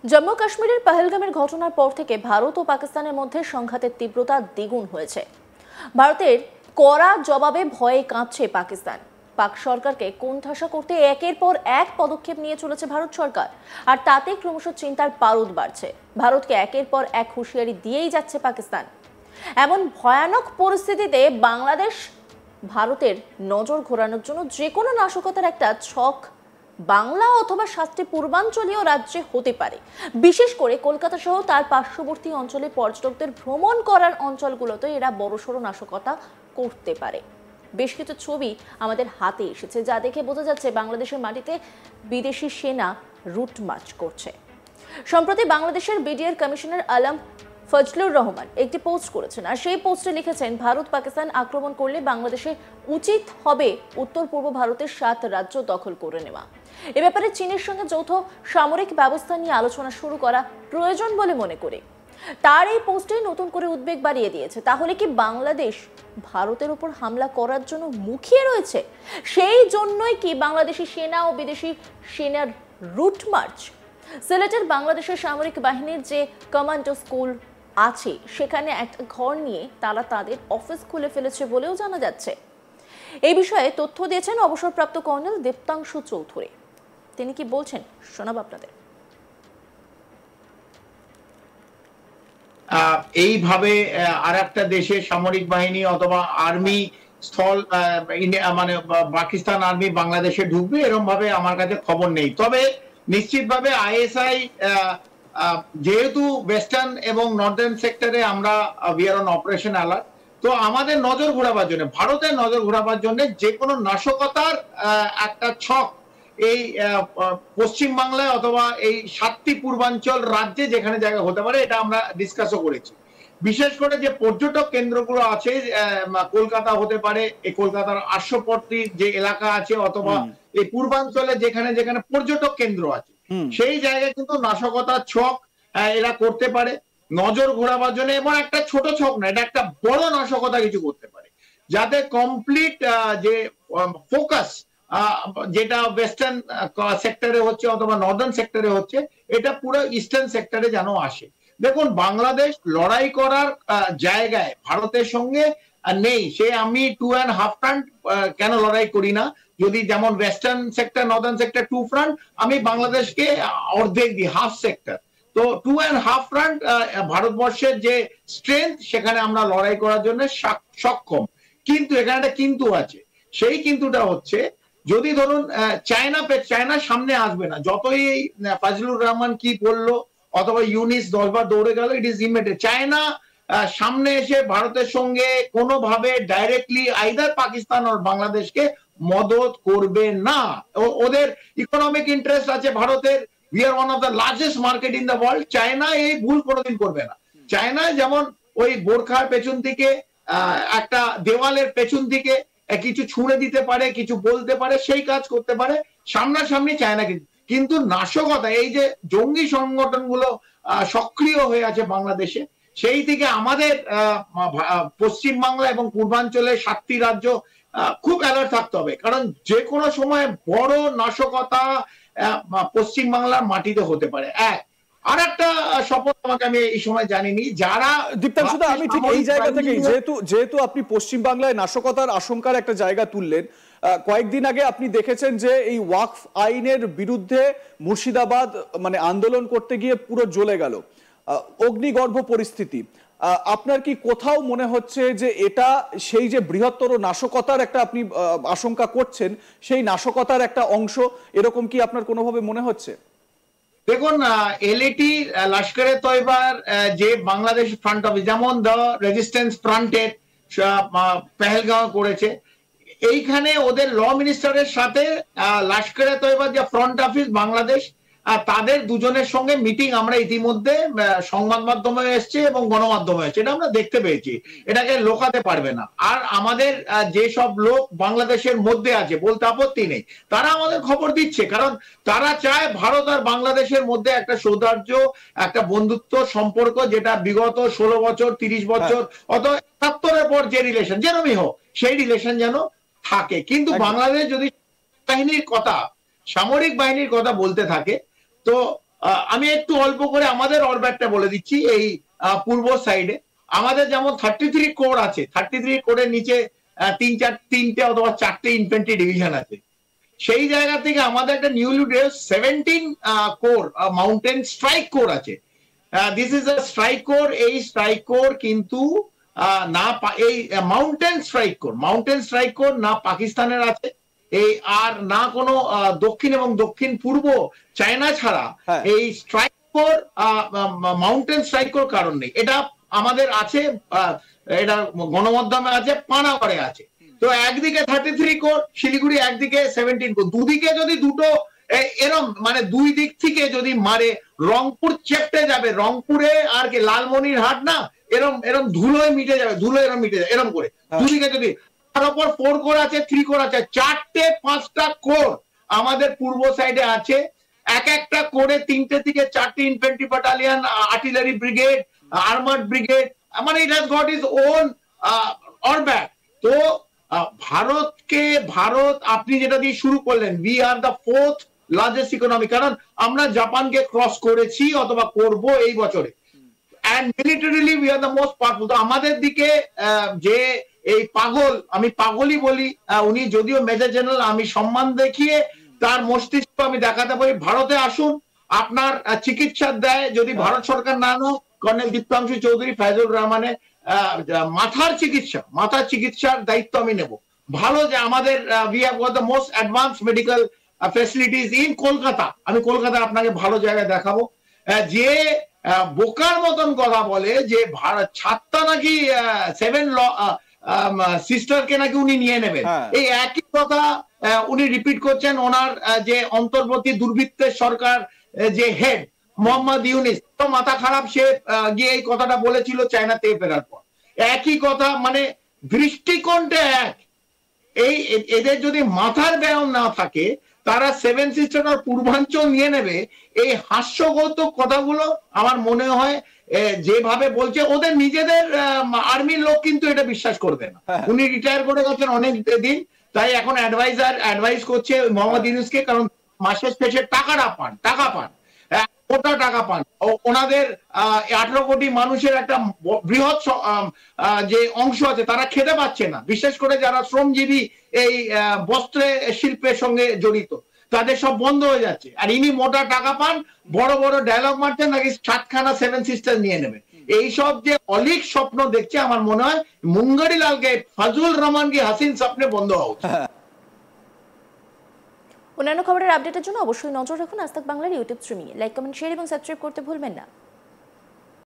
জম্মু কাশ্মীরের পহেলগামের ঘটনার পর থেকে ভারত ও পাকিস্তানের মধ্যে সংঘাতের তীব্রতা দ্বিগুণ হয়েছে। ভারতের কড়া জবাবে ভয়ে কাঁপছে পাকিস্তান। পাক সরকারকে কোণঠাসা করতে একের পর এক পদক্ষেপ নিয়ে চলেছে ভারত সরকার, আর তাতে ক্রমশ চিন্তার পারদ বাড়ছে। ভারতকে একের পর এক হুঁশিয়ারি দিয়েই যাচ্ছে পাকিস্তান। এমন ভয়ানক পরিস্থিতিতে বাংলাদেশ ভারতের নজর ঘোরানোর জন্য যে কোনো নাশকতার একটা ছক বাংলা অথবা 7টি পূর্বাঞ্চলীয় রাজ্যে হতে পারে। বিশেষ করে কলকাতা সহ তার পার্শ্ববর্তী অঞ্চলে পর্যটকদের ভ্রমণ করার অঞ্চলগুলোতে এরা বড়সড় নাশকতা করতে পারে। বেশ কিছু ছবি আমাদের হাতে এসেছে, যা দেখে বোঝা যাচ্ছে বাংলাদেশের মাটিতে বিদেশি সেনা রুট মার্চ করছে। সম্প্রতি বাংলাদেশের বিডিআর কমিশনার আলম ফজলুর রহমান একটি পোস্ট করেছেন, আর সেই পোস্টে লিখেছেন, ভারত পাকিস্তান আক্রমণ করলে বাংলাদেশে উচিত হবে উত্তর পূর্ব ভারতের 7 রাজ্য দখল করে নেওয়া। এ ব্যাপারে চীনের সঙ্গে যৌথ সামরিক ব্যবস্থা নিয়ে আলোচনা শুরু করা প্রয়োজন বলে মনে করে তার এই পোস্টে নতুন করে উদ্বেগ বাড়িয়ে দিয়েছে। তাহলে কি বাংলাদেশ ভারতের উপর হামলা করার জন্য মুখিয়ে রয়েছে? সেই জন্যই কি বাংলাদেশি সেনা ও বিদেশি সেনার রুট মার্চ? সিলেটের বাংলাদেশের সামরিক বাহিনীর যে কমান্ডো স্কুল আছে, সেখানে একটা ঘর নিয়ে তারা তাদের অফিস খুলে ফেলেছে বলেও জানা যাচ্ছে। এই বিষয়ে তথ্য দিয়েছেন অবসরপ্রাপ্ত কর্নেল দীপ্তাংশু চৌধুরী। তিনি কি বলছেন শোনাব আপনাদের। এইভাবে আর একটা দেশের সামরিক বাহিনী অথবা আর্মি স্থল মানে পাকিস্তান আর্মি বাংলাদেশে ঢুকবে এরকম ভাবে আমার কাছে খবর নেই। তবে নিশ্চিতভাবে আইএসআই যেহেতু ওয়েস্টার্ন এবং নর্দার্ন সেক্টরে আমরা we are on operation alert, তো আমাদের নজর ঘোরাবার জন্য, ভারতের নজর ঘোরাবার জন্য যে কোনো নাশকতার একটা ছক এই পশ্চিম বাংলায় অথবা এই 7টি পূর্বাঞ্চল রাজ্যে যেখানে জায়গা হতে পারে, এটা আমরা ডিসকাসও করেছি। বিশেষ করে যে পর্যটক কেন্দ্রগুলো আছে, কলকাতা হতে পারে, এই কলকাতার আশ্বপট্টি যে এলাকা আছে, অথবা এই পূর্বাঞ্চলে যেখানে যেখানে পর্যটক কেন্দ্র আছে, সেই জায়গায় কিন্তু নাশকতার ছক এরা করতে পারে নজর ঘোরাবার জন্য। এবং একটা ছোট ছক না, এটা একটা বড় নাশকতা কিছু করতে পারে, যাতে কমপ্লিট যে ফোকাস যেটা ওয়েস্টার্ন সেক্টরে হচ্ছে অথবা নর্দার্ন সেক্টরে হচ্ছে, এটা পুরো ইস্টার্ন সেক্টরে যেন আসে। দেখুন, বাংলাদেশ লড়াই করার জায়গায় ভারতের সঙ্গে নেই। সে আমি 2.5 ফ্রন্ট কেন লড়াই করি না? যদি যেমন western sector Northern sector 2 front, আমি বাংলাদেশকে অর্ধেক দিই, হাফ সেক্টর। তো 2.5 ফ্রন্ট ভারতবর্ষের যে স্ট্রেংথ, সেখানে আমরা লড়াই করার জন্য সক্ষম। কিন্তু এখানে একটা কিন্তু আছে। সেই কিন্তুটা হচ্ছে, যদি ধরুন চায়না সামনে আসবে না, যতই ফজলুর রহমান কি বললো অথবা ইউনিস 10 বার দৌড়ে গেল, ইট ইজ ইমিডিয়েট। চায়না সামনে এসে ভারতের সঙ্গে কোনোভাবে ডাইরেক্টলি আইদার পাকিস্তান আর বাংলাদেশকে মদত করবে না। ওদের ইকোনমিক ইন্টারেস্ট আছে ভারতের। We are one of the largest market in the world. China এই ভুল কোনোদিন করবে না। চায়না যেমন ওই বোরখার পেছন থেকে, একটা দেওয়ালের পেছন থেকে কিছু ছুঁড়ে দিতে পারে, কিছু বলতে পারে, সেই কাজ করতে পারে, সামনাসামনি চায়না। কিন্তু নাশকতা, এই যে জঙ্গি সংগঠনগুলো সক্রিয় হয়ে আছে বাংলাদেশে, সেই থেকে আমাদের পশ্চিম বাংলা এবং পূর্বাঞ্চলের 7টি রাজ্য খুব অ্যালার্ট থাকতে হবে। কারণ যে কোনো সময় বড় নাশকতা পশ্চিম বাংলার মাটিতে হতে পারে। আর একটা শপথ আমাকে, আমি এই সময় জানিনি, যারা দীপ্তাংশু, আমি ঠিক এই জায়গা থেকে, যেহেতু আপনি পশ্চিম বাংলায় নাশকতার আশঙ্কার একটা জায়গা তুললেন, কয়েকদিন আগে আপনি দেখেছেন যে এই ওয়াকফ আইনের বিরুদ্ধে মুর্শিদাবাদ মানে আন্দোলন করতে গিয়ে পুরো জ্বলে গেল, অগ্নিগর্ভ পরিস্থিতি। আপনার কি কোথাও মনে হচ্ছে যে এটা সেই যে বৃহত্তর নাশকতার একটা আপনি আশঙ্কা করছেন, সেই নাশকতার একটা অংশ, এরকম কি আপনার কোনোভাবে মনে হচ্ছে? দেখুন, এলএটি লস্করে তৈবার যে বাংলাদেশ ফ্রন্ট অফিস, যেমন দ্য রেজিস্ট্যান্স ফ্রন্টের পেহেলগাঁও করেছে, এইখানে ওদের ল মিনিস্টারের সাথে লস্করে তৈবার যে ফ্রন্ট অফিস বাংলাদেশ, তাদের দুজনের সঙ্গে মিটিং আমরা ইতিমধ্যে সংবাদ মাধ্যমে এসছে এবং গণমাধ্যমে এসছে, এটা আমরা দেখতে পেয়েছি। এটাকে লোকাতে পারবে না। আর আমাদের যেসব লোক বাংলাদেশের মধ্যে আছে, বলতে আপত্তি নেই, তারা আমাদের খবর দিচ্ছে, কারণ তারা চায় ভারত আর বাংলাদেশের মধ্যে একটা সৌহার্দ্য, একটা বন্ধুত্ব সম্পর্ক, যেটা বিগত 16 বছর 30 বছর অথবা 71-এর পর যে রিলেশন যেরকমই হোক, সেই রিলেশন যেন থাকে। কিন্তু বাংলাদেশ যদি বাহিনীর কথা, সামরিক বাহিনীর কথা বলতে থাকে, তো আমি একটু অল্প করে আমাদের অরব্যাটটা বলে দিচ্ছি। এই পূর্ব সাইডে আমাদের যেমন 33 কোর আছে, 33 কোরের নিচে তিনটে অথবা 4টে ইনফেন্ট্রি ডিভিশন আছে। সেই জায়গা থেকে আমাদের একটা newly 17 corps mountain strike corps আছে। This is a strike corps. এই স্ট্রাইক কোর কিন্তু না এই মাউন্টেন স্ট্রাইক কোর না পাকিস্তানের আছে, এই আর না কোনো দক্ষিণ এবং দক্ষিণ পূর্ব চায়না ছাড়া এই strike core mountain strike core কারণ নেই। এটা আমাদের আছে, এটা গণমাধ্যমে আছে, পানাগড়ে আছে। তো একদিকে 33 কোর শিলিগুড়ি, একদিকে 17 কোর, দুদিকে যদি দুটো এরম মানে দুই দিক থেকে যদি মারে, রংপুর চেপটে যাবে। রংপুরে আর কি লালমনিরহাট না এরম এরম ধুলোয় মিটে যাবে, এরম করে দুদিকে যদি। তার উপর 4 কোর আছে, 3 কোর আছে, 4টে 5টা কোর আমাদের পূর্ব সাইডে আছে। এক একটা কোরে 3টে থেকে 4টে infantry battalion, artillery brigade, armoured brigade, মানে it has got its own ORBAT. তো ভারত আপনি যেটা দিয়ে শুরু করলেন, we are the 4th largest economy, কারণ আমরা জাপানকে ক্রস করেছি অথবা করব এই বছরে। and militarily we are the most powerful. তো আমাদের দিকে যে এই পাগল, আমি পাগলই বলি, উনি যদিও মেজর জেনারেল, আমি সম্মান দেখিয়ে তার মস্তিষ্ক আমি দেখাতে পারি, ভারতে আসুন, আপনার চিকিৎসা দেয় যদি ভারত সরকার না নেয়, কর্নেল দীপ্তাংশু চৌধুরী, ফাইজুর রহমানের মাথার চিকিৎসার দায়িত্ব আমি নেব। ভালো যে আমাদের we have got the most advanced medical facilities in Kolkata. আমি কলকাতা আপনাকে ভালো জায়গায় দেখাবো। যে বোকার মতন কথা বলে যে ছাত্তা নাকি 7 সিস্টারকে নাকি উনি নিয়ে নেবেন, এই একই কথা উনি রিপিট করছেন। ওনার যে অন্তর্বর্তী দুর্বৃত্তের সরকার যে হেড মোহাম্মদ ইউনিস, তো মাথা খারাপ, সে গিয়ে এই কথাটা বলেছিল চায়না থেকে ফেরার পর। একই কথা, মানে দৃষ্টিকোণটা এক। এই এদের যদি মাথার ব্যায়াম না থাকে, তারা 7 সিস্টার আর পূর্বাঞ্চল নিয়ে নেবে, এই হাস্যকৌতুক কথাগুলো আমার মনে হয় যেভাবে বলছে, ওদের নিজেদের আর্মির লোক কিন্তু এটা বিশ্বাস করবে না। উনি রিটায়ার করে গেছেন অনেক দিন, তাই এখন অ্যাডভাইস করছে মোহাম্মদ ইউনূসকে, কারণ মাসের শেষে টাকা পান, কোটা টাকা পান। ওনাদের 18 কোটি মানুষের একটা বৃহৎ যে অংশ আছে, তারা খেতে পাচ্ছে না, বিশেষ করে যারা শ্রমজীবী এই বস্ত্র শিল্পের সঙ্গে জড়িত, তাদের সব বন্ধ হয়ে যাচ্ছে। আর ইনি মোটা টাকা পান, বড় বড় ডায়লগ মারছেন নাকি 7খানা 7 সিস্টার নিয়ে নেবে। এইসব যে অলিক স্বপ্ন দেখছে, আমার মনে হয় মুঙ্গারি লালকে, ফাজুল রহমান কি হাসিন স্বপ্নে বন্ধ হওয়া উচিত। অন্যান্য খবরের আপডেটের জন্য অবশ্যই নজর রাখুন আজ তাক বাংলার ইউটিউব স্ট্রিমিংয়ে। লাইক, কমেন্ট, শেয়ার এবং সাবস্ক্রাইব করতে ভুলবেন না।